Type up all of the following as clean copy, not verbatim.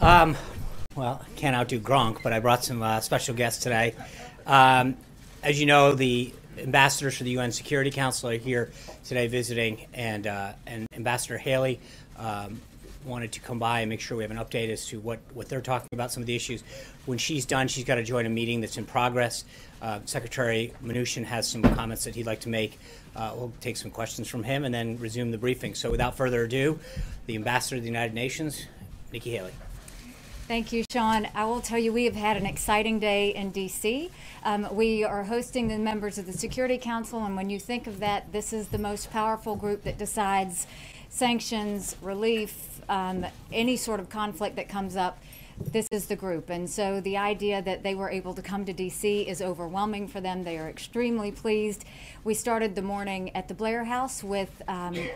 Um, well, can't outdo Gronk, but I brought some special guests today. As you know, the ambassadors for the UN Security Council are here today visiting, and Ambassador Haley wanted to come by and make sure we have an update as to what they're talking about, some of the issues. When she's done, she's got to join a meeting that's in progress. Secretary Mnuchin has some comments that he'd like to make. We'll take some questions from him and then resume the briefing. So without further ado, the Ambassador of the United Nations, Nikki Haley. Thank you, Sean. I will tell you, we have had an exciting day in D.C. We are hosting the members of the Security Council, and when you think of that, this is the most powerful group that decides sanctions, relief, any sort of conflict that comes up. This is the group. And so the idea that they were able to come to D.C. is overwhelming for them. They are extremely pleased. We started the morning at the Blair House with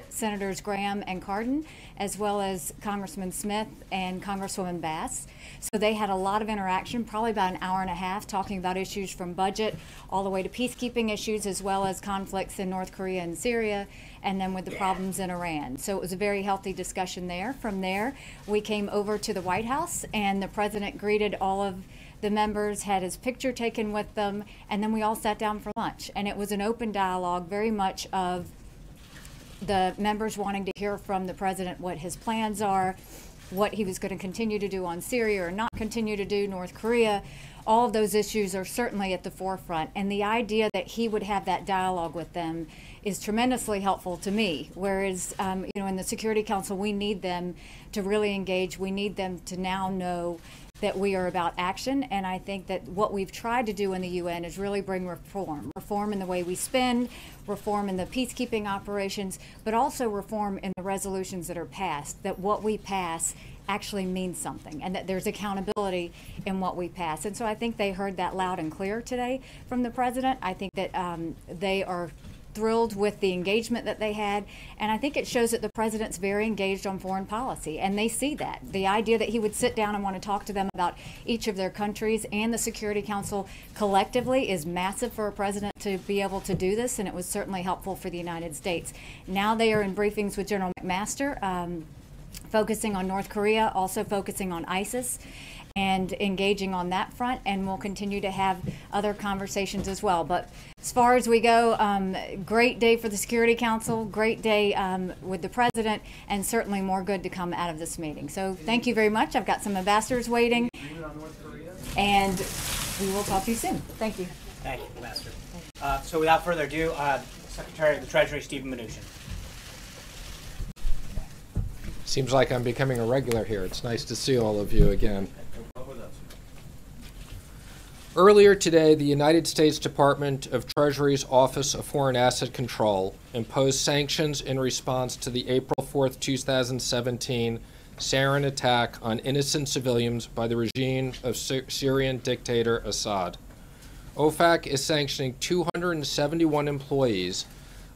Senators Graham and Cardin, as well as Congressman Smith and Congresswoman Bass. So they had a lot of interaction, probably about an hour and a half, talking about issues from budget all the way to peacekeeping issues, as well as conflicts in North Korea and Syria, and then with the problems in Iran. So it was a very healthy discussion there. From there, we came over to the White House, and the president greeted all of the members, had his picture taken with them, and then we all sat down for lunch. And it was an open dialogue, very much of the members wanting to hear from the president what his plans are, what he was going to continue to do on Syria or not continue to do, North Korea. All of those issues are certainly at the forefront. And the idea that he would have that dialogue with them is tremendously helpful to me. Whereas, in the Security Council, we need them to really engage. We need them to now know that we are about action. And I think that what we've tried to do in the UN is really bring reform. Reform in the way we spend, reform in the peacekeeping operations, but also reform in the resolutions that are passed, that what we pass actually means something, and that there's accountability in what we pass. And so I think they heard that loud and clear today from the president. I think that they are thrilled with the engagement that they had, and I think it shows that the president's very engaged on foreign policy, and they see that. The idea that he would sit down and want to talk to them about each of their countries and the Security Council collectively is massive for a president to be able to do this, and it was certainly helpful for the United States. Now they are in briefings with General McMaster, focusing on North Korea, also focusing on ISIS, and engaging on that front, and we'll continue to have other conversations as well. But as far as we go, great day for the Security Council, great day with the president, and certainly more good to come out of this meeting. So thank you very much. I've got some ambassadors waiting, and we will talk to you soon. Thank you. Thank you, Ambassador. So without further ado, Secretary of the Treasury, Stephen Mnuchin. Seems like I'm becoming a regular here. It's nice to see all of you again. Earlier today, the United States Department of Treasury's Office of Foreign Asset Control imposed sanctions in response to the April 4th, 2017 sarin attack on innocent civilians by the regime of Syrian dictator Assad. OFAC is sanctioning 271 employees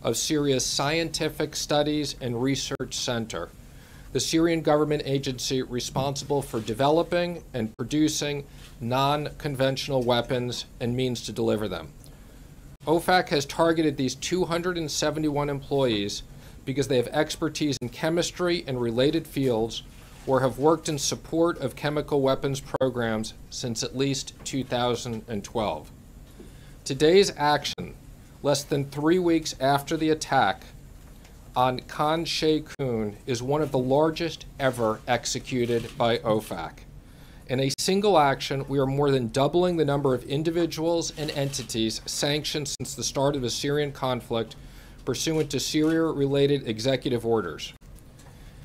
of Syria's Scientific Studies and Research Center, the Syrian government agency responsible for developing and producing non-conventional weapons and means to deliver them. OFAC has targeted these 271 employees because they have expertise in chemistry and related fields or have worked in support of chemical weapons programs since at least 2012. Today's action, less than 3 weeks after the attack on Khan Sheikhoun, is one of the largest ever executed by OFAC. In a single action, we are more than doubling the number of individuals and entities sanctioned since the start of the Syrian conflict pursuant to Syria-related executive orders.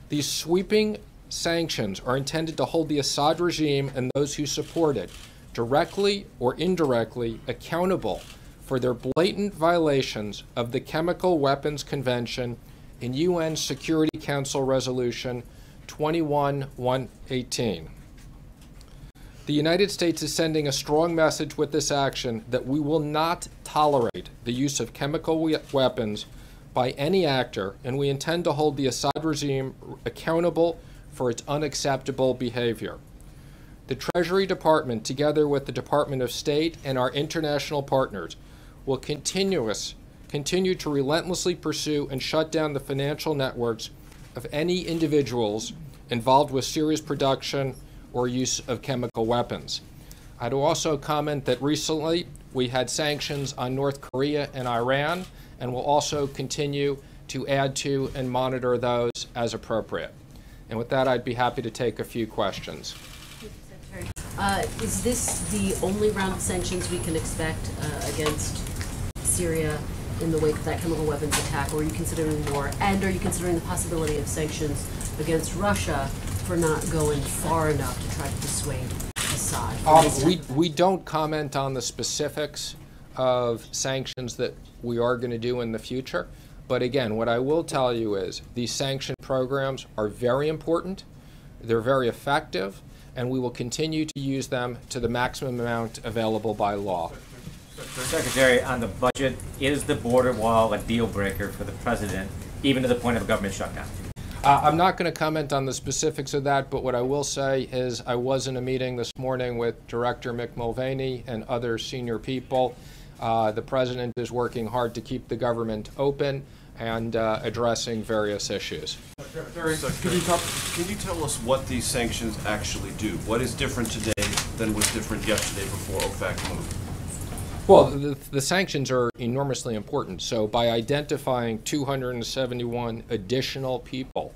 These sweeping sanctions are intended to hold the Assad regime and those who support it, directly or indirectly, accountable for their blatant violations of the Chemical Weapons Convention in UN Security Council Resolution 21-118. The United States is sending a strong message with this action that we will not tolerate the use of chemical weapons by any actor, and we intend to hold the Assad regime accountable for its unacceptable behavior. The Treasury Department, together with the Department of State and our international partners, will continue to relentlessly pursue and shut down the financial networks of any individuals involved with Syria's production or use of chemical weapons. I'd also comment that recently we had sanctions on North Korea and Iran, and will also continue to add to and monitor those as appropriate. And with that, I'd be happy to take a few questions. Is this the only round of sanctions we can expect against Syria in the wake of that chemical weapons attack, or are you considering more? And are you considering the possibility of sanctions against Russia for not going far enough to try to dissuade Assad? We don't comment on the specifics of sanctions that we are going to do in the future. But again, what I will tell you is these sanction programs are very important, they're very effective, and we will continue to use them to the maximum amount available by law. Secretary, on the budget, is the border wall a deal breaker for the president, even to the point of a government shutdown? I'm not going to comment on the specifics of that, but what I will say is I was in a meeting this morning with Director Mick Mulvaney and other senior people. The president is working hard to keep the government open and addressing various issues. Can you tell us what these sanctions actually do? What is different today than was different yesterday before OFAC moved? Well, the sanctions are enormously important. So by identifying 271 additional people,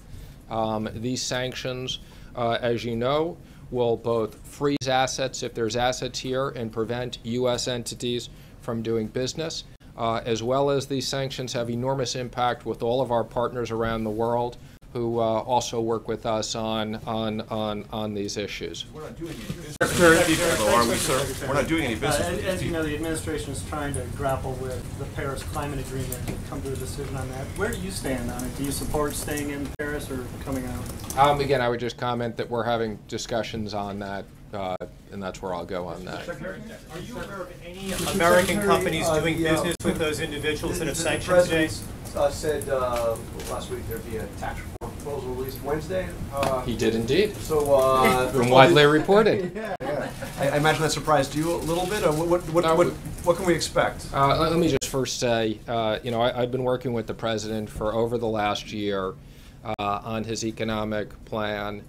these sanctions, as you know, will both freeze assets if there's assets here and prevent U.S. entities from doing business, as well as these sanctions have enormous impact with all of our partners around the world who also work with us on these issues. We're not doing any business, are we, sir? We're not doing any business. As you know, the administration is trying to grapple with the Paris Climate Agreement and come to a decision on that. Where do you stand on it? Do you support staying in Paris or coming out? Again, I would just comment that we're having discussions on that, and that's where I'll go on that. Secretary, are you aware of any American companies doing business with those individuals that have sanctioned today? Said last week there'd be a tax reform proposal released Wednesday. He did indeed. So been widely reported. Yeah. I imagine that surprised you a little bit. What can we expect? Let me just first say, I've been working with the president for over the last year on his economic plan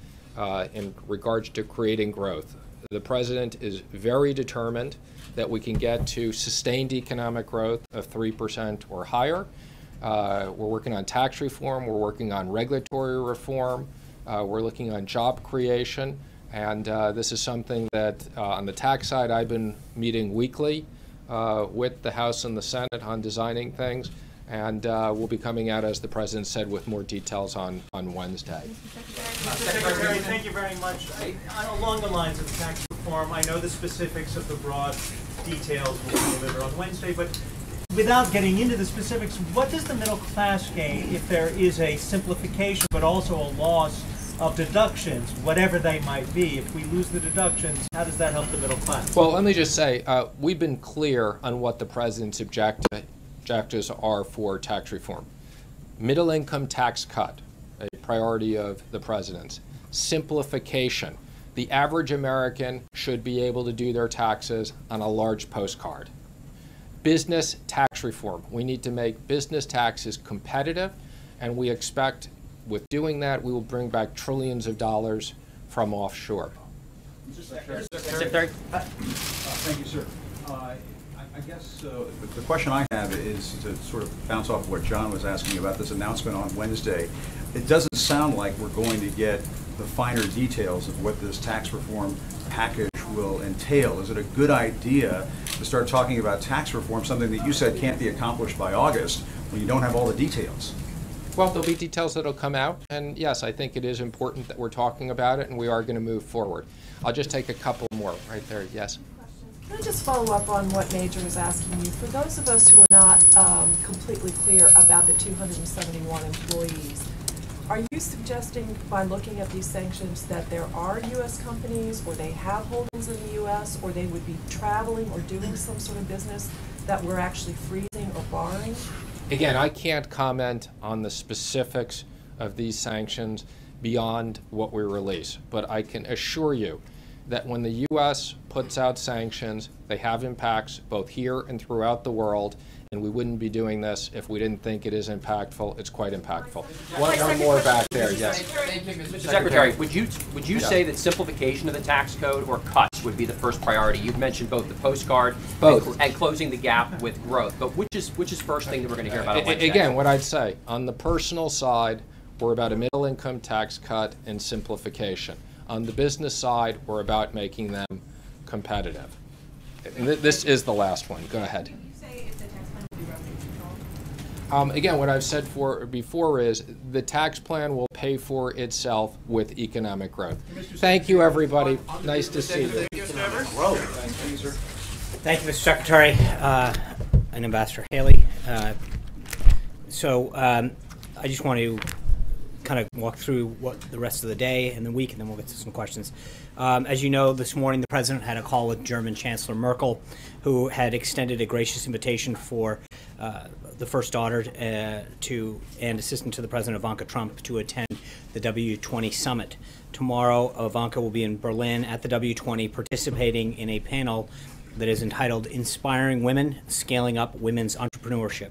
in regards to creating growth. The president is very determined that we can get to sustained economic growth of 3% or higher. We're working on tax reform, we're working on regulatory reform, we're looking on job creation, and this is something that on the tax side I've been meeting weekly with the House and the Senate on designing things, and we'll be coming out, as the president said, with more details on Wednesday. Secretary, thank you very much. Along the lines of tax reform, I know the specifics of the broad details will be delivered on Wednesday, but without getting into the specifics, what does the middle class gain if there is a simplification but also a loss of deductions, whatever they might be? If we lose the deductions, how does that help the middle class? Well, let me just say, we've been clear on what the president's objectives are for tax reform. Middle income tax cut, a priority of the president's. Simplification. The average American should be able to do their taxes on a large postcard. Business tax reform. We need to make business taxes competitive, and we expect with doing that we will bring back trillions of dollars from offshore. Secretary? Thank you, sir. I guess the question I have is to sort of bounce off of what John was asking about this announcement on Wednesday. It doesn't sound like we're going to get the finer details of what this tax reform package will entail. Is it a good idea to start talking about tax reform, something that you said can't be accomplished by August, when you don't have all the details? Well, there'll be details that'll come out, and yes, I think it is important that we're talking about it, and we are going to move forward. I'll just take a couple more right there. Yes? Can I just follow up on what Major was asking you? For those of us who are not completely clear about the 271 employees, are you suggesting by looking at these sanctions that there are U.S. companies, or they have holdings in the U.S., or they would be traveling or doing some sort of business that we're actually freezing or barring? Again, I can't comment on the specifics of these sanctions beyond what we release, but I can assure you that when the U.S. puts out sanctions, they have impacts both here and throughout the world, and we wouldn't be doing this if we didn't think it is impactful. It's quite impactful. One more back there, yes. Mr. Secretary, would you say that simplification of the tax code or cuts would be the first priority? You've mentioned both the postcard and closing the gap with growth, but which is first thing that we're going to hear about on Wednesday? Again, what I'd say, on the personal side, we're about a middle income tax cut and simplification. On the business side, we're about making them competitive. This is the last one. Go ahead. Can you say if the tax plan will be revenue controlled? Again, what I've said before is the tax plan will pay for itself with economic growth. Thank you, everybody. Nice to see you. Thank you, Mr. Secretary and Ambassador Haley. I just want to kind of walk through what the rest of the day and the week, and then we'll get to some questions. As you know, this morning the President had a call with German Chancellor Merkel, who had extended a gracious invitation for the first daughter and assistant to the President, Ivanka Trump, to attend the W20 summit. Tomorrow, Ivanka will be in Berlin at the W20 participating in a panel that is entitled Inspiring Women, Scaling Up Women's Entrepreneurship.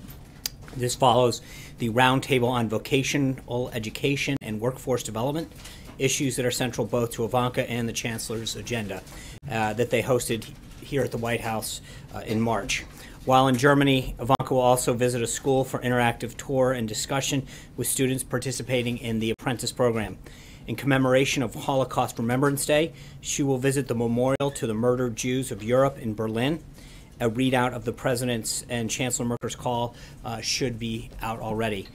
This follows the roundtable on vocational education and workforce development, issues that are central both to Ivanka and the Chancellor's agenda that they hosted here at the White House in March. While in Germany, Ivanka will also visit a school for interactive tour and discussion with students participating in the Apprentice program. In commemoration of Holocaust Remembrance Day, she will visit the memorial to the murdered Jews of Europe in Berlin. A readout of the President's and Chancellor Merkel's call should be out already.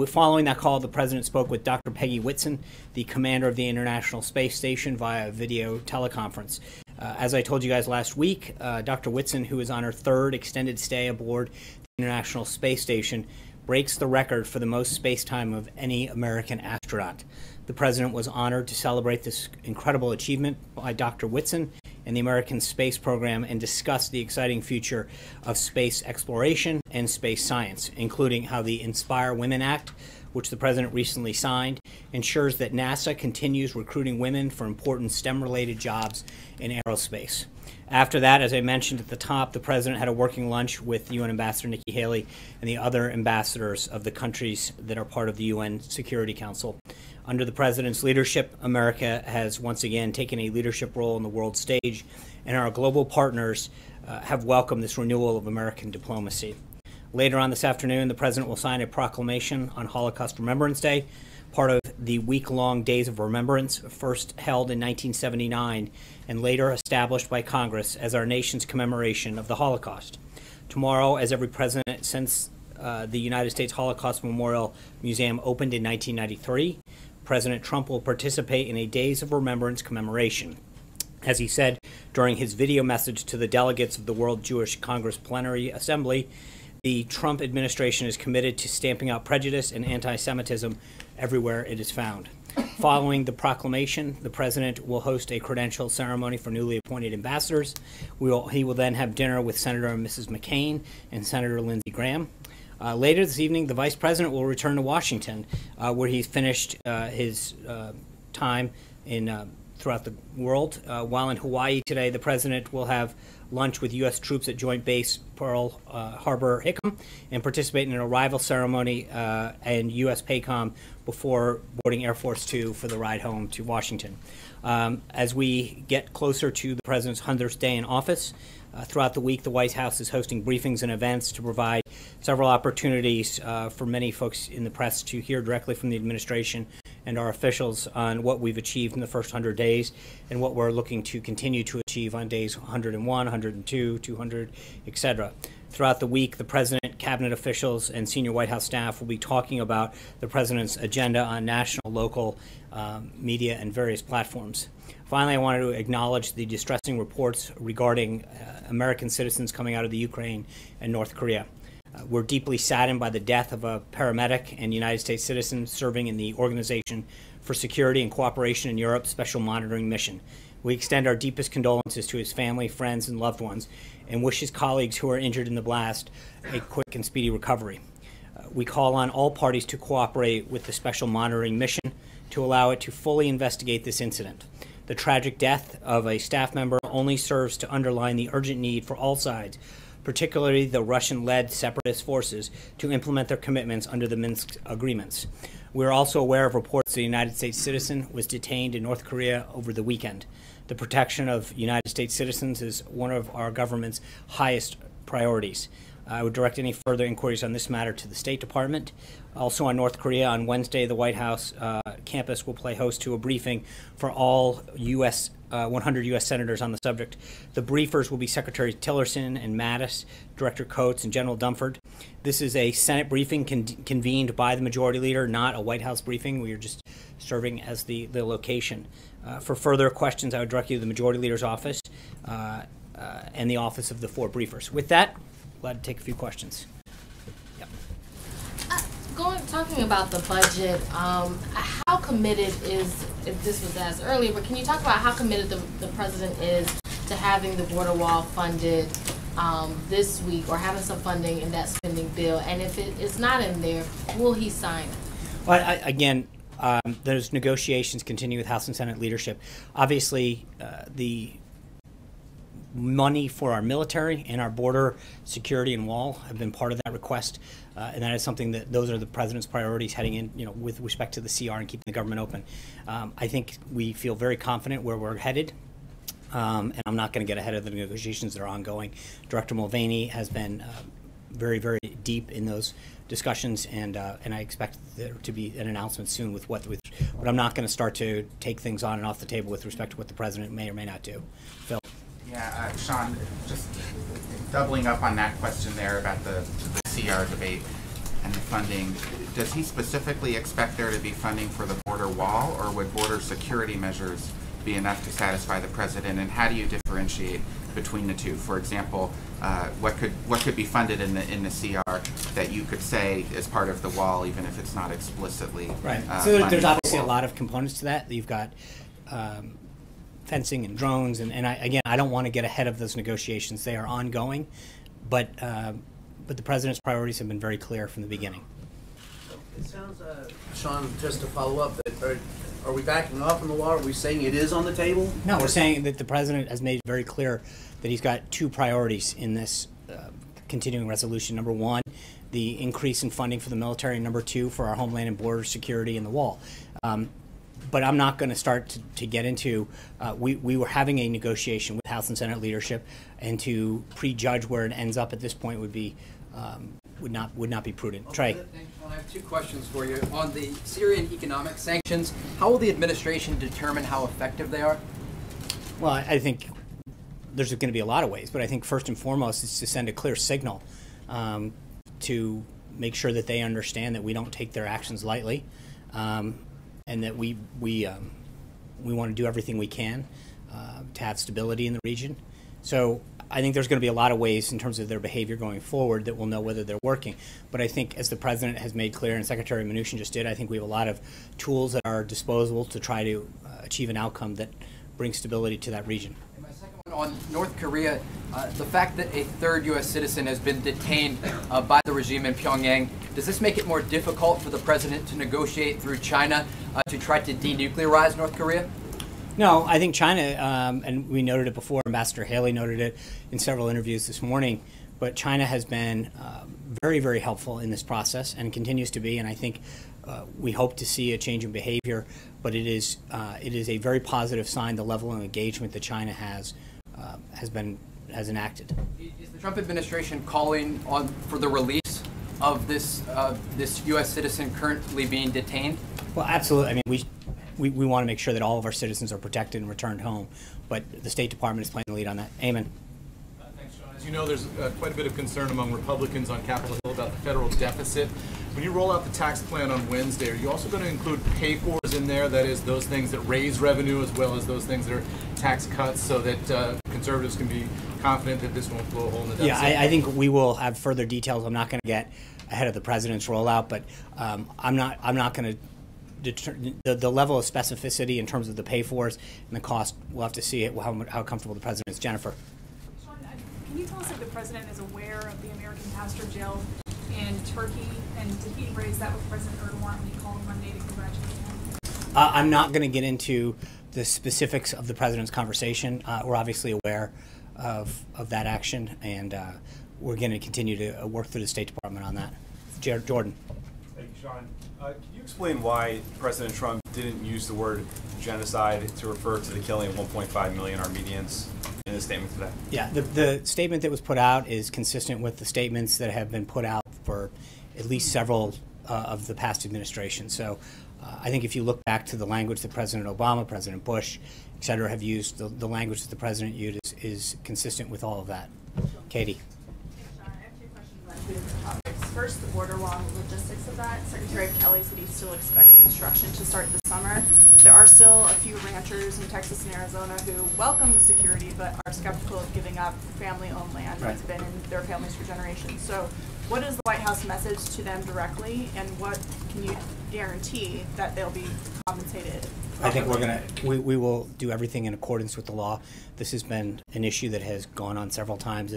Following that call, the President spoke with Dr. Peggy Whitson, the commander of the International Space Station, via video teleconference. As I told you guys last week, Dr. Whitson, who is on her third extended stay aboard the International Space Station, breaks the record for the most space time of any American astronaut. The President was honored to celebrate this incredible achievement by Dr. Whitson and the American space program and discuss the exciting future of space exploration and space science, including how the Inspire Women Act, which the President recently signed, ensures that NASA continues recruiting women for important STEM-related jobs in aerospace. After that, as I mentioned at the top, the President had a working lunch with UN Ambassador Nikki Haley and the other ambassadors of the countries that are part of the UN Security Council. Under the President's leadership, America has once again taken a leadership role on the world stage, and our global partners have welcomed this renewal of American diplomacy. Later on this afternoon, the President will sign a proclamation on Holocaust Remembrance Day, part of the week-long Days of Remembrance, first held in 1979 and later established by Congress as our nation's commemoration of the Holocaust. Tomorrow, as every president since the United States Holocaust Memorial Museum opened in 1993, President Trump will participate in a Days of Remembrance commemoration. As he said during his video message to the delegates of the World Jewish Congress Plenary Assembly, the Trump administration is committed to stamping out prejudice and anti-Semitism everywhere it is found. Following the proclamation, the President will host a credential ceremony for newly appointed ambassadors. He will then have dinner with Senator and Mrs. McCain and Senator Lindsey Graham. Later this evening, the Vice President will return to Washington, where he's finished his time throughout the world. While in Hawaii today, the President will have lunch with U.S. troops at Joint Base Pearl Harbor Hickam and participate in an arrival ceremony and U.S. PACOM before boarding Air Force Two for the ride home to Washington. As we get closer to the President's 100th day in office, throughout the week, the White House is hosting briefings and events to provide several opportunities for many folks in the press to hear directly from the administration and our officials on what we've achieved in the first 100 days and what we're looking to continue to achieve on days 101, 102, 200, etc. Throughout the week, the President, cabinet officials, and senior White House staff will be talking about the President's agenda on national, local media and various platforms. Finally, I wanted to acknowledge the distressing reports regarding American citizens coming out of the Ukraine and North Korea. We're deeply saddened by the death of a paramedic and United States citizen serving in the Organization for Security and Cooperation in Europe Special Monitoring Mission. We extend our deepest condolences to his family, friends, and loved ones, and wish his colleagues who are injured in the blast a quick and speedy recovery. We call on all parties to cooperate with the Special Monitoring Mission to allow it to fully investigate this incident. The tragic death of a staff member only serves to underline the urgent need for all sides particularly the Russian-led separatist forces, to implement their commitments under the Minsk agreements. We are also aware of reports that a United States citizen was detained in North Korea over the weekend. The protection of United States citizens is one of our government's highest priorities. I would direct any further inquiries on this matter to the State Department. Also on North Korea, on Wednesday, the White House campus will play host to a briefing for all 100 U.S. senators on the subject. The briefers will be Secretary Tillerson and Mattis, Director Coates, and General Dunford. This is a Senate briefing convened by the Majority Leader, not a White House briefing. We are just serving as the location. For further questions, I would direct you to the Majority Leader's office and the office of the 4 briefers. With that, glad to take a few questions. Yep. Talking about the budget, how committed is, if this was asked earlier, but can you talk about how committed the president is to having the border wall funded this week, or having some funding in that spending bill? And if it is not in there, will he sign it? Well, again, those negotiations continue with House and Senate leadership. Obviously, the money for our military and our border security and wall have been part of that request, and that is something that those are the president's priorities heading in, with respect to the CR and keeping the government open. I think we feel very confident where we're headed, and I'm not going to get ahead of the negotiations that are ongoing. Director Mulvaney has been very, very deep in those discussions, and I expect there to be an announcement soon but I'm not going to start to take things on and off the table with respect to what the president may or may not do. Phil. Yeah, Sean, just doubling up on that question there about the CR debate and the funding, does he specifically expect there to be funding for the border wall, or would border security measures be enough to satisfy the president? And how do you differentiate between the two? For example, what could be funded in the CR that you could say is part of the wall, even if it's not explicitly right? So there's obviously a lot of components to that. You've got fencing and drones, and I don't want to get ahead of those negotiations. They are ongoing, but the president's priorities have been very clear from the beginning. It sounds, Sean, just to follow up, that are we backing off on the wall? Are we saying it is on the table? No, we're saying that the president has made very clear that he's got 2 priorities in this continuing resolution. Number 1, the increase in funding for the military, and number 2, for our homeland and border security and the wall. But I'm not going to start to get into, we were having a negotiation with House and Senate leadership, and to prejudge where it ends up at this point would be, would not be prudent. Okay, Trey. thanks. Well, I have 2 questions for you. On the Syrian economic sanctions, how will the administration determine how effective they are? Well, I think there's going to be a lot of ways, but I think first and foremost is to send a clear signal to make sure that they understand that we don't take their actions lightly. And that we want to do everything we can to have stability in the region. So I think there's going to be a lot of ways in terms of their behavior going forward that we'll know whether they're working. But I think, as the president has made clear, and Secretary Mnuchin just did, I think we have a lot of tools at our disposal to try to achieve an outcome that brings stability to that region. And my second one, on North Korea, the fact that a 3rd U.S. citizen has been detained by the regime in Pyongyang, does this make it more difficult for the president to negotiate through China to try to denuclearize North Korea? No, I think China, and we noted it before, Ambassador Haley noted it in several interviews this morning, but China has been very, very helpful in this process and continues to be, and I think we hope to see a change in behavior, but it is a very positive sign, the level of engagement that China has enacted. Is the Trump administration calling for the release of this U.S. citizen currently being detained? Well, absolutely. I mean, we want to make sure that all of our citizens are protected and returned home, but the State Department is playing the lead on that. Eamon. Thanks, Sean. As you know, there's quite a bit of concern among Republicans on Capitol Hill about the federal deficit. When you roll out the tax plan on Wednesday, are you also going to include pay-fors in there? That is, those things that raise revenue as well as those things that are tax cuts, so that conservatives can be confident that this won't blow a hole in the deficit? Yeah, I think we will have further details. I'm not going to get ahead of the president's rollout, but I'm not going to the level of specificity in terms of the pay-fors and the cost. We'll have to see it, how comfortable the president is. Jennifer. Sean, can you tell us if the president is aware of the American pastor jail in Turkey, and did he raise that with President Erdogan when he called Monday to congratulate him? I'm not going to get into the specifics of the president's conversation. We're obviously aware of that action, and we're going to continue to work through the State Department on that. Jordan. Thank you, Sean. Can you explain why President Trump didn't use the word genocide to refer to the killing of 1.5 million Armenians in his statement today? Yeah, the statement that was put out is consistent with the statements that have been put out for at least several of the past administrations. So I think if you look back to the language that President Obama, President Bush, et cetera, have used, the language that the president used is consistent with all of that. Katie. First, the border wall and the logistics of that. Secretary Kelly said he still expects construction to start this summer. There are still a few ranchers in Texas and Arizona who welcome the security but are skeptical of giving up family-owned land that's been in their families for generations. So what is the White House message to them directly, and what can you guarantee that they'll be compensated? I think we will do everything in accordance with the law. This has been an issue that has gone on several times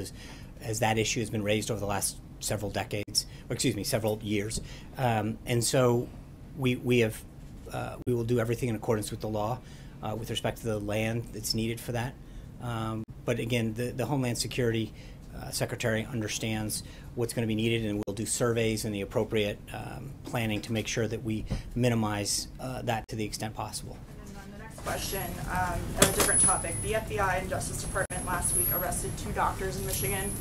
as that issue has been raised over the last several decades, or excuse me, several years. And so we will do everything in accordance with the law with respect to the land that's needed for that. But again, the Homeland Security Secretary understands what's going to be needed, and we'll do surveys and the appropriate planning to make sure that we minimize that to the extent possible. And then the next question, on a different topic. The FBI and Justice Department last week arrested 2 doctors in Michigan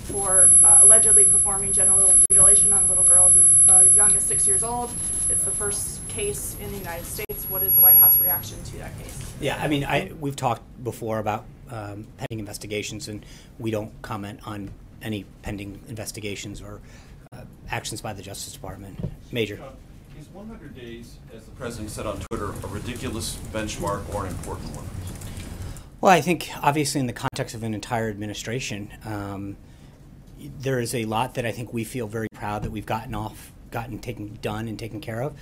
for allegedly performing genital mutilation on little girls as young as 6 years old. It's the first case in the United States. What is the White House reaction to that case? Yeah, I mean, we've talked before about pending investigations, and we don't comment on any pending investigations or actions by the Justice Department. Major. Is 100 days, as the president said on Twitter, a ridiculous benchmark or an important one? Well, I think obviously in the context of an entire administration, there is a lot that I think we feel very proud that we've done and taken care of.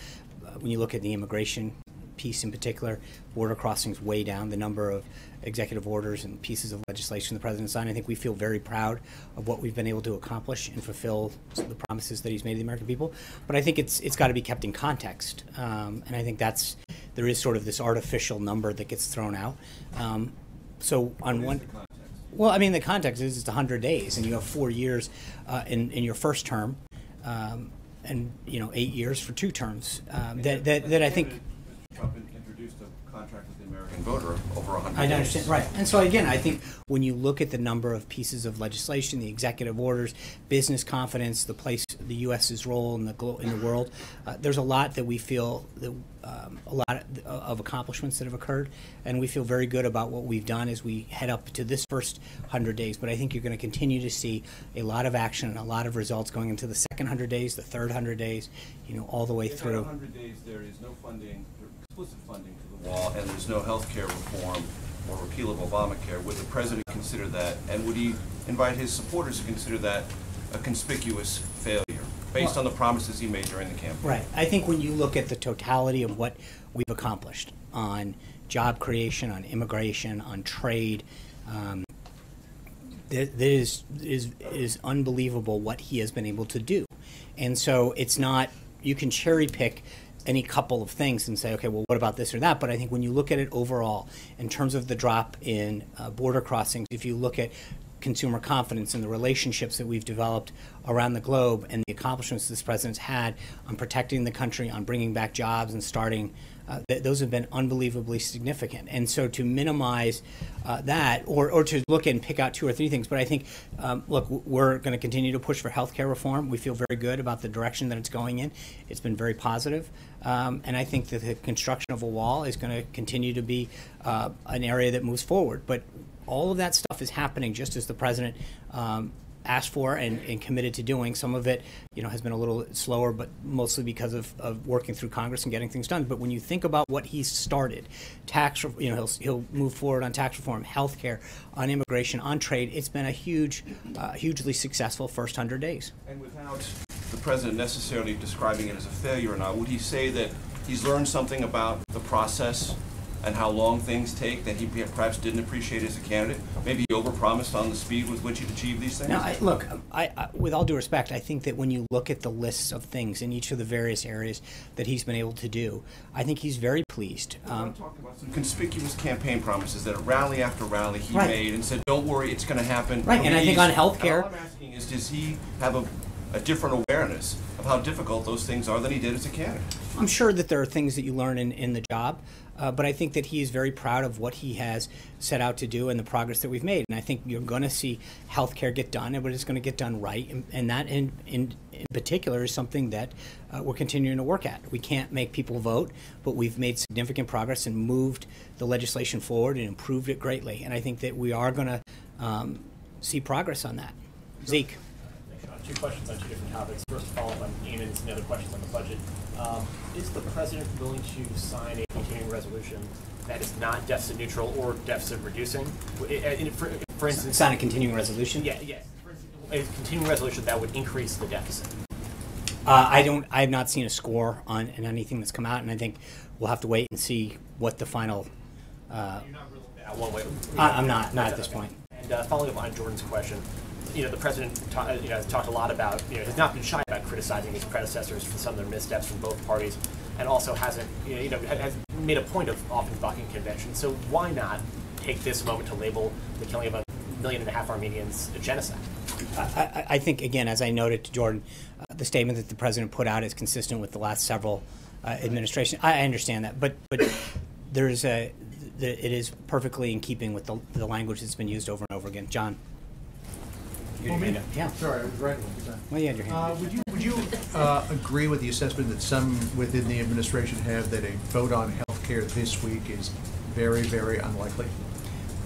When you look at the immigration piece in particular, border crossings way down, the number of executive orders and pieces of legislation the president signed, I think we feel very proud of what we've been able to accomplish and fulfill the promises that he's made to the American people. But I think it's got to be kept in context, and I think there is sort of this artificial number that gets thrown out. So on one. Well, I mean, the context is it's 100 days, and you have 4 years in your first term, and 8 years for 2 terms. That I think. Trump introduced a contract with the American voter over 100 I days. understand, right. And so again, I think when you look at the number of pieces of legislation, the executive orders, business confidence, the place, the U.S.'s role in the world, there's a lot that we feel that a lot of accomplishments that have occurred, and we feel very good about what we've done as we head up to this first 100 days. But I think you're going to continue to see a lot of action and a lot of results going into the second 100 days, the third 100 days, all the way through. In 100 days, there is no funding, explicit funding to the wall, and there's no health care reform or repeal of Obamacare. Would the president consider that, and would he invite his supporters to consider that a conspicuous failure based on the promises he made during the campaign? Right. I think when you look at the totality of what we've accomplished on job creation, on immigration, on trade, it is unbelievable what he has been able to do. And so it's not, you can cherry pick any couple of things and say, okay, well, what about this or that? But I think when you look at it overall, in terms of the drop in border crossings, if you look at consumer confidence and the relationships that we've developed around the globe and the accomplishments this president's had on protecting the country, on bringing back jobs and starting, those have been unbelievably significant. And so to minimize that, or to look and pick out 2 or 3 things, but I think, look, we're going to continue to push for health care reform. We feel very good about the direction that it's going in. It's been very positive. And I think that the construction of a wall is going to continue to be an area that moves forward. But all of that stuff is happening just as the president asked for and committed to doing. Some of it, has been a little slower, but mostly because of working through Congress and getting things done. But when you think about what he's started, he'll move forward on tax reform, health care, on immigration, on trade. It's been a hugely successful first 100 days. And without the president necessarily describing it as a failure or not, would he say that he's learned something about the process and how long things take that he perhaps didn't appreciate as a candidate? Maybe he overpromised on the speed with which he'd achieve these things? No, look, with all due respect, I think that when you look at the lists of things in each of the various areas that he's been able to do, I think he's very pleased. I'm talking about some conspicuous campaign promises that rally after rally he Right. made and said, don't worry, it's going to happen. Right, and I think on healthcare. All I'm asking is, does he have a different awareness of how difficult those things are than he did as a candidate? I'm sure that there are things that you learn in the job, but I think that he is very proud of what he has set out to do and the progress that we've made. And I think you're going to see healthcare get done, but it's going to get done right. And that, in particular, is something that we're continuing to work at. We can't make people vote, but we've made significant progress and moved the legislation forward and improved it greatly. And I think that we are going to see progress on that. Zeke. Two questions on two different topics. First, to follow up on Eamon's and the other questions on the budget. Is the president willing to sign a continuing resolution that is not deficit neutral or deficit reducing? For instance, sign a continuing resolution? Yeah, yes. For instance, a continuing resolution that would increase the deficit. I have not seen a score on anything that's come out, and I think we'll have to wait and see what the final. You're not ruling that one way. I'm not at this point. And following up on Jordan's question, the president has talked a lot about, has not been shy about criticizing his predecessors for some of their missteps from both parties, and also hasn't, has made a point of often bucking convention. So why not take this moment to label the killing of 1.5 million Armenians a genocide? I think, again, as I noted to Jordan, the statement that the president put out is consistent with the last several administrations. I understand that, but there is it is perfectly in keeping with the language that's been used over and over again. John. Yeah. Sorry, I was writing. Well, you had your hand. Would you agree with the assessment that some within the administration have that a vote on health care this week is very, very unlikely?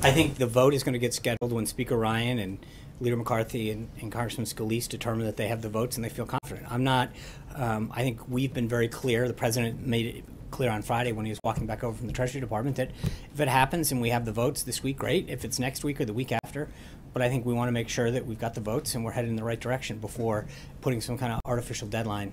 I think the vote is going to get scheduled when Speaker Ryan and Leader McCarthy and Congressman Scalise determine that they have the votes and they feel confident. I'm not. I think we've been very clear. The president made it clear on Friday when he was walking back over from the Treasury Department that if it happens and we have the votes this week, great. If it's next week or the week after, but I think we want to make sure that we've got the votes and we're headed in the right direction before putting some kind of artificial deadline.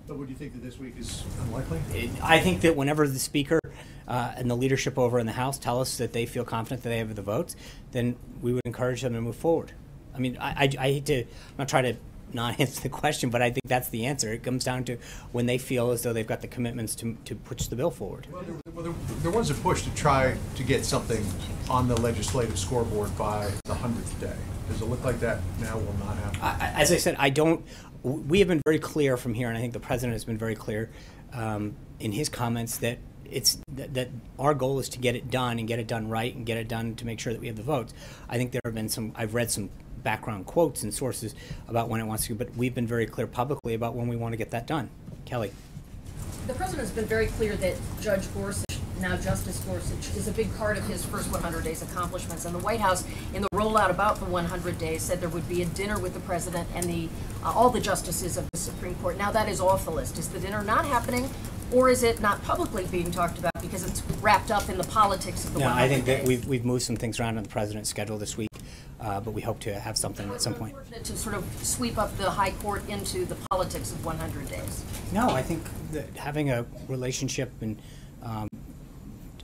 But would you think that this week is unlikely? I think that whenever the Speaker and the leadership over in the House tell us that they feel confident that they have the votes, then we would encourage them to move forward. I mean, I hate to, I'm not trying to not answer the question, but I think that's the answer. It comes down to when they feel as though they've got the commitments to push the bill forward. Well, there was a push to try to get something on the legislative scoreboard by the 100th day. Does it look like that now will not happen? As I said, we have been very clear from here, and I think the president has been very clear in his comments that that our goal is to get it done and get it done right and get it done to make sure that we have the votes. I think there have been I've read some background quotes and sources about when it wants to, but we've been very clear publicly about when we want to get that done. Kelly. The president's been very clear that Judge Gorsuch, now Justice Gorsuch, is a big part of his first 100 days accomplishments. And the White House, in the rollout about the 100 days, said there would be a dinner with the president and all the justices of the Supreme Court. Now that is off the list. Is the dinner not happening, or is it not publicly being talked about because it's wrapped up in the politics of the 100 days? I think that we've moved some things around on the president's schedule this week, but we hope to have something at some point. To sort of sweep up the high court into the politics of 100 days. No, I think that having a relationship and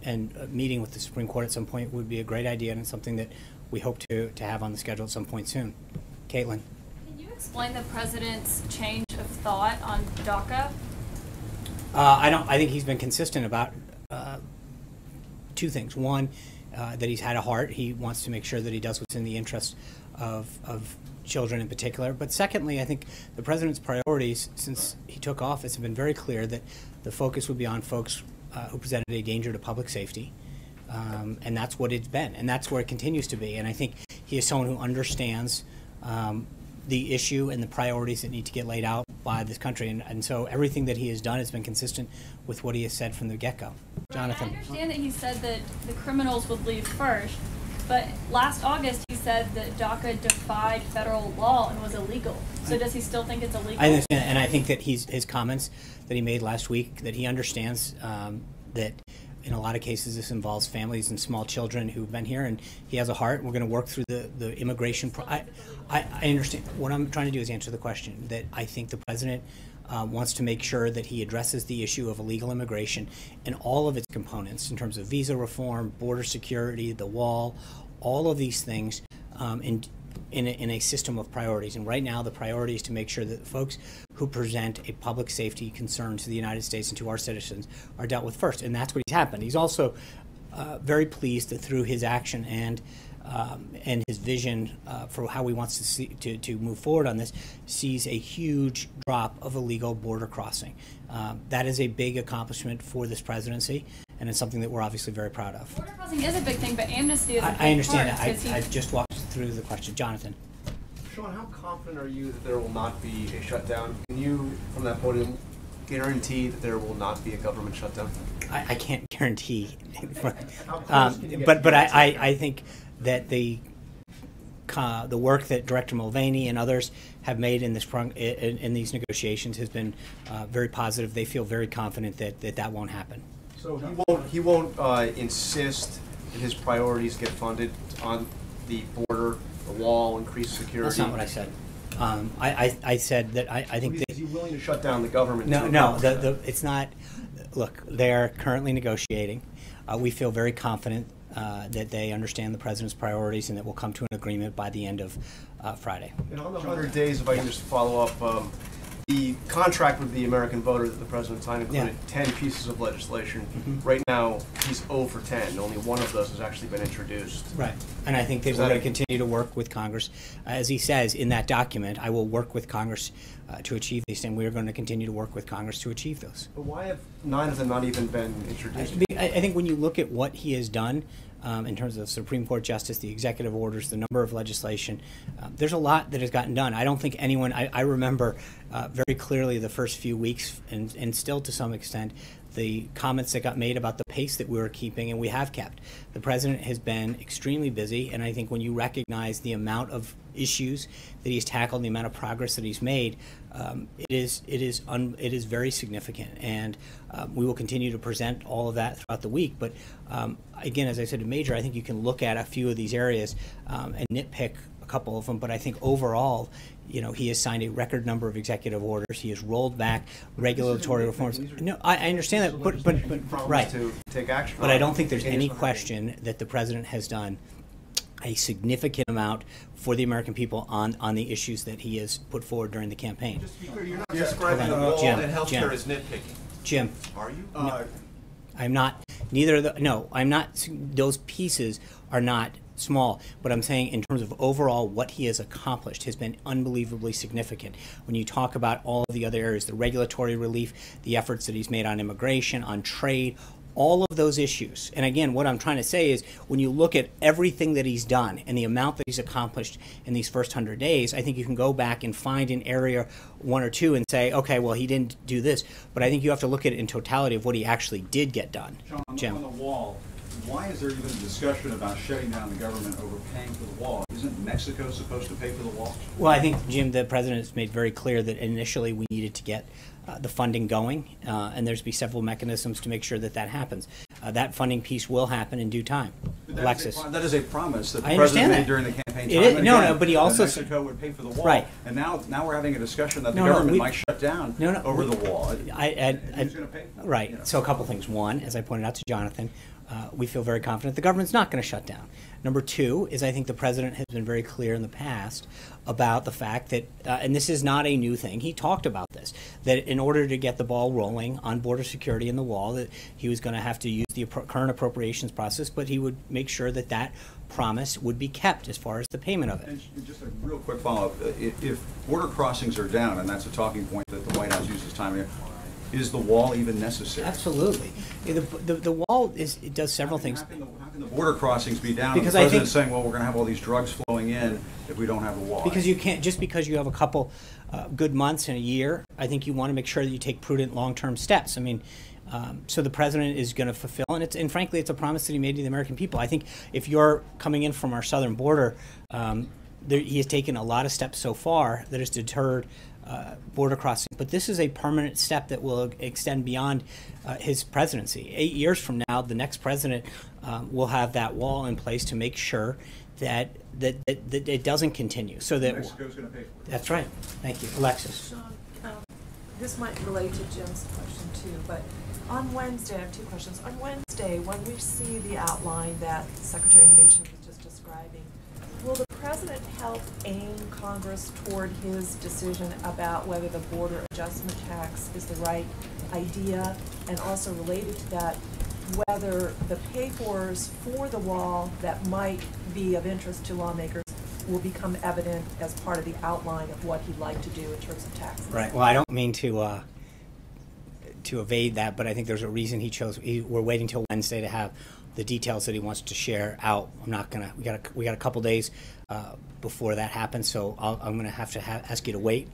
a meeting with the Supreme Court at some point would be a great idea, and it's something that we hope to have on the schedule at some point soon. Caitlin. Can you explain the president's change of thought on DACA? I think he's been consistent about two things. One, that he's had a heart. He wants to make sure that he does what's in the interest of children in particular. But secondly, I think the president's priorities since he took office have been very clear that the focus would be on folks who presented a danger to public safety. And that's what it's been. And that's where it continues to be. And I think he is someone who understands the issue and the priorities that need to get laid out by this country. And so everything that he has done has been consistent with what he has said from the get-go. Jonathan. I understand that he said that the criminals would leave first, but last August he said that DACA defied federal law and was illegal. So does he still think it's illegal? I understand, and I think that his comments that he made last week, that he understands that in a lot of cases this involves families and small children who've been here, and he has a heart. We're going to work through the immigration. I understand. What I'm trying to do is answer the question that I think the president wants to make sure that he addresses the issue of illegal immigration and all of its components in terms of visa reform, border security, the wall, all of these things in a system of priorities. And right now the priority is to make sure that folks who present a public safety concern to the United States and to our citizens are dealt with first. And that's what he's happened. He's also very pleased that through his action and his vision for how he wants to see to move forward on this, sees a huge drop of illegal border crossing. That is a big accomplishment for this presidency, and it's something that we're obviously very proud of. Border crossing is a big thing, but amnesty is a big I understand part, that. 'cause I just walked through the question. Jonathan. Sean, how confident are you that there will not be a shutdown? Can you, from that podium, guarantee that there will not be a government shutdown? I can't guarantee, How close can you get but to I think that the work that Director Mulvaney and others have made in these negotiations has been very positive. They feel very confident that won't happen. So he won't insist that his priorities get funded on the border, the wall, increased security. That's not what I said. I said that I think is he willing to shut down the government? No, it's not. Look, they're currently negotiating. We feel very confident that they understand the president's priorities and that we'll come to an agreement by the end of Friday. And on the 100 days, if I can just follow up, the contract with the American voter that the president signed included 10 pieces of legislation. Right now, he's 0 for 10. Only one of those has actually been introduced. Right. And I think that we're going to continue to work with Congress. As he says in that document, I will work with Congress to achieve these, and we're going to continue to work with Congress to achieve those. But why have 9 of them not even been introduced? I think when you look at what he has done in terms of Supreme Court justice, the executive orders, the number of legislation, there's a lot that has gotten done. I don't think anyone, I remember very clearly the first few weeks, and still to some extent, the comments that got made about the pace that we were keeping, and we have kept. The president has been extremely busy, and I think when you recognize the amount of issues that he's tackled, the amount of progress that he's made, it is very significant, and we will continue to present all of that throughout the week. But again, as I said to Major, I think you can look at a few of these areas and nitpick a couple of them, but I think overall, you know, he has signed a record number of executive orders. He has rolled back regulatory reforms. No, I understand that, but right. To take action. But I don't think there's any question that the president has done a significant amount for the American people on the issues that he has put forward during the campaign. Just to be clear, you're not describing the wall and healthcare as nitpicking. Jim. Are you? No, I'm not. Neither of the. No, I'm not. Those pieces are not small, but I'm saying in terms of overall what he has accomplished has been unbelievably significant. When you talk about all of the other areas, the regulatory relief, the efforts that he's made on immigration, on trade, all of those issues. And again, what I'm trying to say is when you look at everything that he's done and the amount that he's accomplished in these first 100 days, I think you can go back and find an area, one or two, and say, okay, well, he didn't do this. But I think you have to look at it in totality of what he actually did get done. John, on the wall, why is there even a discussion about shutting down the government over paying for the wall? Isn't Mexico supposed to pay for the wall? Well, I think, Jim, the president has made very clear that initially we needed to get the funding going, and there's be several mechanisms to make sure that that happens. That funding piece will happen in due time. Alexis. That is a promise that the I president made that. during the campaign It time. is, no, but he also Mexico would pay for the wall. Right. And now we're having a discussion that the government might shut down over the wall. Who's going to pay for it? Right. You know? So a couple things. One, as I pointed out to Jonathan, we feel very confident the government's not going to shut down. Number two is I think the president has been very clear in the past about the fact that, and this is not a new thing, he talked about this, that in order to get the ball rolling on border security and the wall, that he was going to have to use the current appropriations process, but he would make sure that that promise would be kept as far as the payment of it. And just a real quick follow-up. If border crossings are down, and that's a talking point that the White House uses time here, is the wall even necessary? Absolutely. The wall it does several things. How can the border crossings be down? Because the I president's think saying, well, we're going to have all these drugs flowing in if we don't have a wall. Because you can't, just because you have a couple good months in a year, I think you want to make sure that you take prudent long-term steps. I mean, so the president is going to fulfill, and frankly, it's a promise that he made to the American people. I think if you're coming in from our southern border, he has taken a lot of steps so far that has deterred border crossing. But this is a permanent step that will extend beyond his presidency. 8 years from now, the next president will have that wall in place to make sure that it doesn't continue. So that Mexico's going to pay for it. That's right. Thank you, Alexis. Sean, this might relate to Jim's question too, but on Wednesday, I have two questions. On Wednesday, when we see the outline that Secretary Mnuchin was just describing, will the President help aim Congress toward his decision about whether the border adjustment tax is the right idea, and also related to that, whether the pay-fors for the wall that might be of interest to lawmakers will become evident as part of the outline of what he'd like to do in terms of taxes? Right. Well, I don't mean to evade that, but I think there's a reason he chose. We're waiting till Wednesday to have the details that he wants to share out. I'm not gonna. We got a couple days before that happens, so I'm gonna have to ask you to wait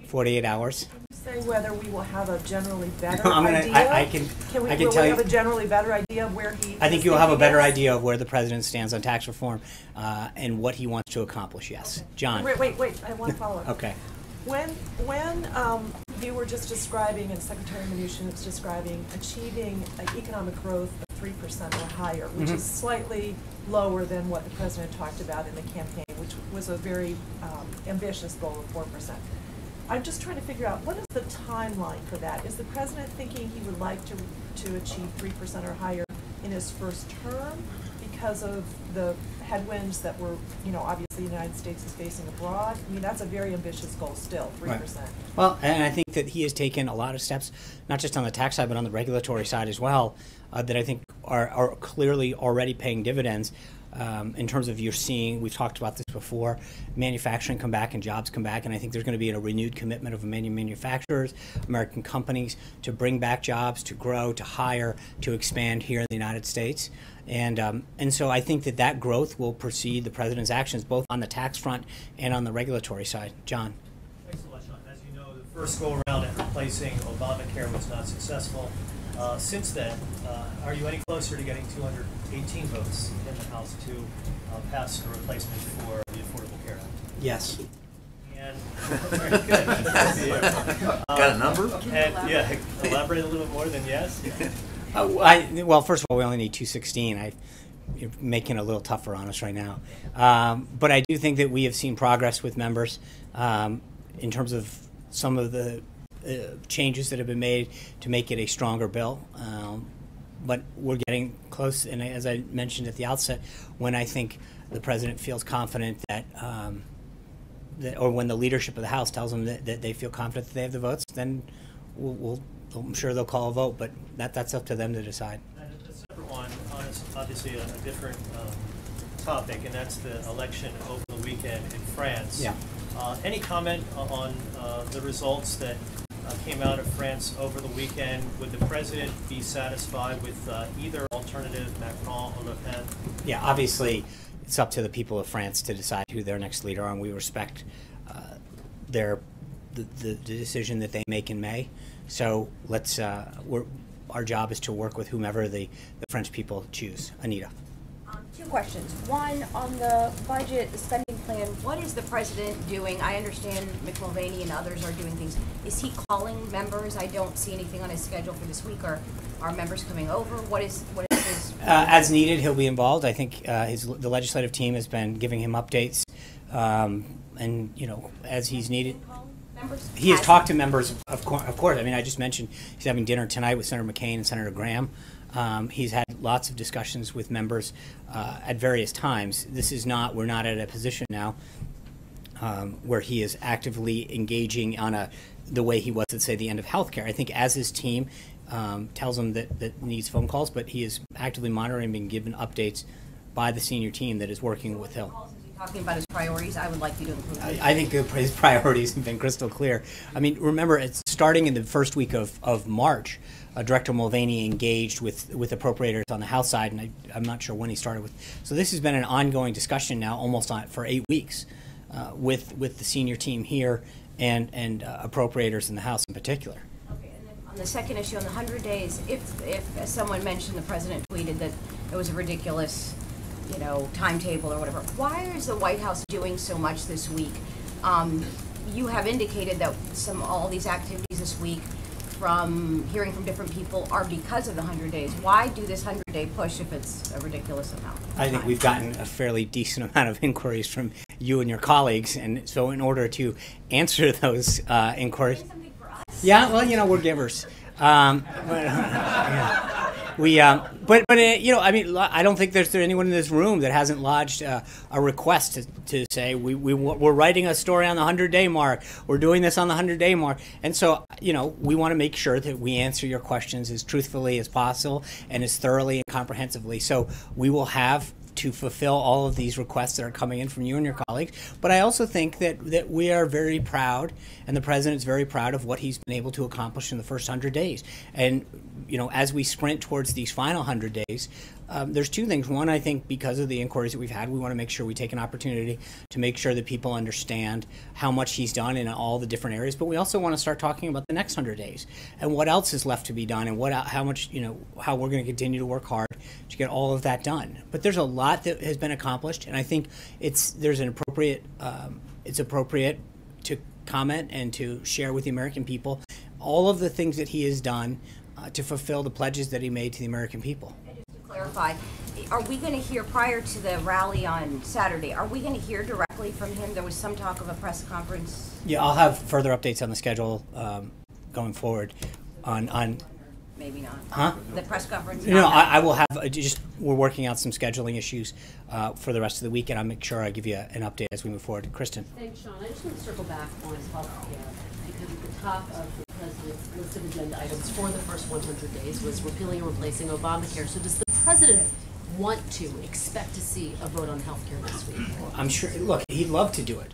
48 hours. Can you say whether we will have a generally better idea? I can will tell we you. have a generally better idea of where he? I think you'll have a better idea of where the president stands on tax reform and what he wants to accomplish. Yes, John. Wait. I have one follow-up. Okay. When you were just describing, and Secretary Mnuchin was describing, achieving economic growth of 3% or higher, which is slightly lower than what the president talked about in the campaign, which was a very ambitious goal of 4%. I'm just trying to figure out, what is the timeline for that? Is the president thinking he would like to achieve 3% or higher in his first term because of the headwinds that were, obviously the United States is facing abroad? I mean, that's a very ambitious goal still, 3%. Right. Well, and I think that he has taken a lot of steps, not just on the tax side, but on the regulatory side as well, that I think are clearly already paying dividends. In terms of we've talked about this before, manufacturing come back and jobs come back, and I think there's going to be a renewed commitment of many manufacturers, American companies, to bring back jobs, to grow, to hire, to expand here in the United States. And so I think that growth will precede the president's actions, both on the tax front and on the regulatory side. John. Thanks a lot, Sean. As you know, the first go-around at replacing Obamacare was not successful. Since then, are you any closer to getting 218 votes in the House to pass a replacement for the Affordable Care Act? Yes. And very good. Got a number? And, elaborate a little bit more than yes. Well, first of all, we only need 216. You're making it a little tougher on us right now. But I do think that we have seen progress with members in terms of some of the changes that have been made to make it a stronger bill. But we're getting close, and as I mentioned at the outset, when I think the president feels confident that, or when the leadership of the House tells them that they feel confident that they have the votes, then I'm sure they'll call a vote, but that's up to them to decide. And a separate one, obviously a different topic, and that's the election over the weekend in France. Yeah. Any comment on the results that came out of France over the weekend? Would the president be satisfied with either alternative, Macron or Le Pen? Yeah, obviously it's up to the people of France to decide who their next leader are, and we respect the decision that they make in May. So our job is to work with whomever the French people choose. Anita. Two questions. One, on the budget, the spending plan, what is the president doing? I understand Mulvaney and others are doing things. Is he calling members? I don't see anything on his schedule for this week. Are members coming over? What is his... As needed, he'll be involved. I think the legislative team has been giving him updates, and as he's needed. He has talked to members, of course. I mean, I just mentioned he's having dinner tonight with Senator McCain and Senator Graham. He's had lots of discussions with members at various times. We're not at a position now where he is actively engaging on the way he was at, say, the end of health care. I think as his team tells him that needs phone calls, but he is actively monitoring and being given updates by the senior team that is working with him. Talking about his priorities, I would like you to include them. I think his priorities have been crystal clear. I mean, remember, it's starting in the first week of March. Director Mulvaney engaged with appropriators on the House side, and I'm not sure when he started with. So this has been an ongoing discussion now, almost for 8 weeks, with the senior team here and appropriators in the House in particular. Okay, and then on the second issue, on the 100 days, if as someone mentioned, the president tweeted that it was a ridiculous, timetable or whatever. Why is the White House doing so much this week? You have indicated that all these activities this week, from hearing from different people, are because of the 100 days. Why do this 100-day push if it's a ridiculous amount? I think we've gotten a fairly decent amount of inquiries from you and your colleagues, and so in order to answer those inquiries, Yeah, well, you know, we're givers. You know, I mean, I don't think there's anyone in this room that hasn't lodged a request to say we're writing a story on the 100-day mark. We're doing this on the 100-day mark. And so, you know, we want to make sure that we answer your questions as truthfully as possible and as thoroughly and comprehensively. So we will have to fulfill all of these requests that are coming in from you and your colleagues. But I also think that we are very proud, and the president's very proud of what he's been able to accomplish in the first 100 days. And, you know, as we sprint towards these final 100 days, there's two things. One, I think because of the inquiries that we've had, we want to make sure we take an opportunity to make sure that people understand how much he's done in all the different areas. But we also want to start talking about the next 100 days and what else is left to be done and how much, you know, how we're going to continue to work hard to get all of that done. But there's a lot that has been accomplished, and I think it's appropriate to comment and to share with the American people all of the things that he has done to fulfill the pledges that he made to the American people. Clarify, are we going to hear, prior to the rally on Saturday, are we going to hear directly from him? There was some talk of a press conference. Yeah, I'll have further updates on the schedule going forward on Maybe not. Huh? The press conference? No, I will have, we're working out some scheduling issues for the rest of the week, and I'll make sure I give you an update as we move forward. Kristen. Thanks, Sean. I just want to circle back on healthcare, because at the top of the president's list of agenda items for the first 100 days was repealing and replacing Obamacare. So does the president want to expect to see a vote on healthcare this week? I'm sure, look, he'd love to do it.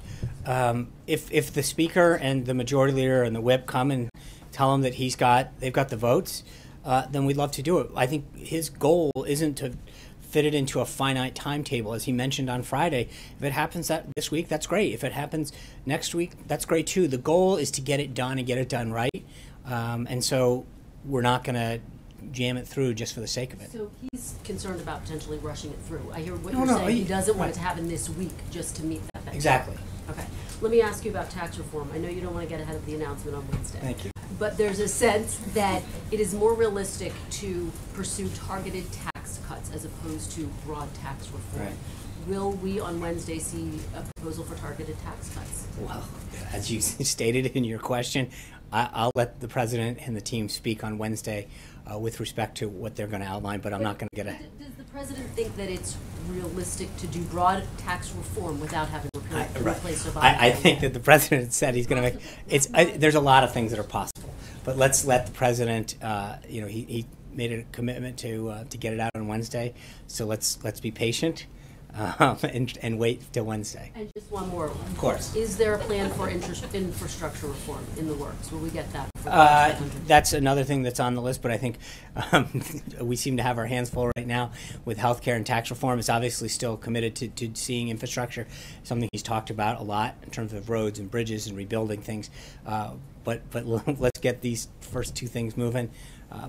If the speaker and the majority leader and the whip come and tell him that they've got the votes, then we'd love to do it. I think his goal isn't to fit it into a finite timetable, as he mentioned on Friday. If it happens this week, that's great. If it happens next week, that's great too. The goal is to get it done and get it done right. And so we're not going to jam it through just for the sake of it. So he's concerned about potentially rushing it through. I hear what No, you're no, saying. He doesn't want right. it to happen this week just to meet that. Exactly. Okay. Let me ask you about tax reform. I know you don't want to get ahead of the announcement on Wednesday. Thank you. But there's a sense that it is more realistic to pursue targeted tax cuts as opposed to broad tax reform. Right. Will we on Wednesday see a proposal for targeted tax cuts? Well, as you stated in your question, I'll let the president and the team speak on Wednesday with respect to what they're going to outline, but I'm not going to get ahead. Does the president think that it's realistic to do broad tax reform without having replaced Obamacare? I think that the president said he's going to make there's a lot of things that are possible, but let's let the president. You know, he made a commitment to get it out on Wednesday, so let's be patient. And wait till Wednesday. And just one more. Of course. Is there a plan for infrastructure reform in the works? Will we get that? That's another thing that's on the list, but I think we seem to have our hands full right now with healthcare and tax reform. It's obviously still committed to seeing infrastructure, something he's talked about a lot in terms of roads and bridges and rebuilding things. But let's get these first two things moving.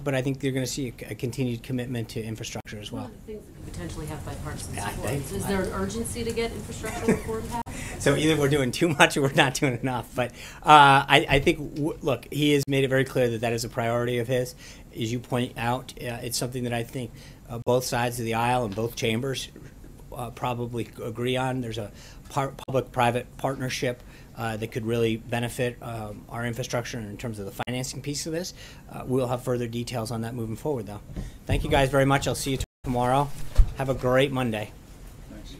But I think you're going to see a continued commitment to infrastructure as well. One of the things that could potentially have bipartisan support. Is there an urgency to get infrastructure reform passed? So either we're doing too much or we're not doing enough. But I think, look, he has made it very clear that is a priority of his. As you point out, it's something that I think both sides of the aisle and both chambers probably agree on. There's a public-private partnership that could really benefit our infrastructure in terms of the financing piece of this. We'll have further details on that moving forward, though. Thank you guys very much. I'll see you tomorrow. Have a great Monday. Thanks.